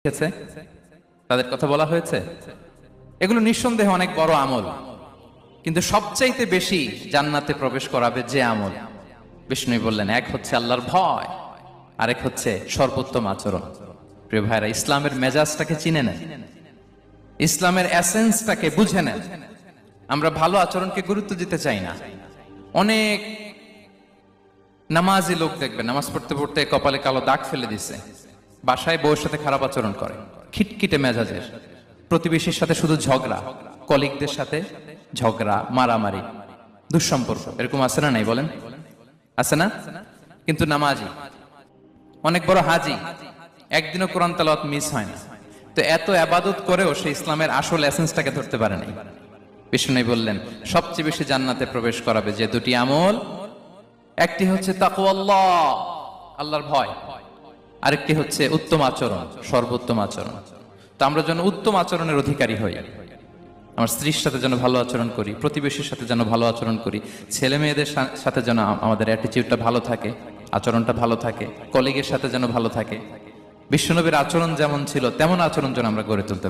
হয়েছে, তাদের কথা বলা হয়েছে। এগুলো নিঃসন্দেহে অনেক বড় আমল, কিন্তু সবচাইতে বেশি জান্নাতে প্রবেশ করাবে যে আমল, বিষ্ণু বললেন, এক হচ্ছে আল্লাহর ভয়, আরেক হচ্ছে সর্বোত্তম আচরণ। প্রিয় ভাইরা, ইসলামের মেজাজটাকে চিনে নেন, ইসলামের এসেন্সটাকে বুঝে নেন। আমরা ভালো আচরণকে গুরুত্ব দিতে চাই না। অনেক নামাজি লোক দেখবেন, নামাজ পড়তে পড়তে কপালে কালো দাগ ফেলে দিছে, বাসায় বউয়ের সাথে খারাপ আচরণ করে, খিটখিটে মেজাজের, প্রতিবেশীর সাথে শুধু ঝগড়া, কলিগদের সাথে ঝগড়া, মারামারি, দুঃসম্পর্ক, এরকম আছে না? নাই বলেন, আছে না? কিন্তু নামাজি, অনেক বড় হাজি, একদিনও কোরআন তেলাওয়াত মিস হয় না। তো এত ইবাদত করেও সে ইসলামের আসল এসেন্সটাকে ধরতে পারে নাই। বিষ্ণু বললেন, সবচেয়ে বেশি জান্নাতে প্রবেশ করাবে যে দুটি আমল, একটি হচ্ছে তাকওয়াল্লাহ, আল্লাহর ভয়, আরেকটি হচ্ছে উত্তম আচরণ, সর্বোত্তম আচরণ। তো আমরা যেন উত্তম আচরণের অধিকারী হই। আমার স্ত্রীর সাথে যেন ভালো আচরণ করি, প্রতিবেশীর সাথে যেন ভালো আচরণ করি, ছেলে মেয়েদের সাথে যেন আমাদের অ্যাটিটিউডটা ভালো থাকে, আচরণটা ভালো থাকে, কলিগের সাথে যেন ভালো থাকে। বিশ্বনবীর আচরণ যেমন ছিল তেমন আচরণ যেন আমরা গড়ে তুলতে পারি।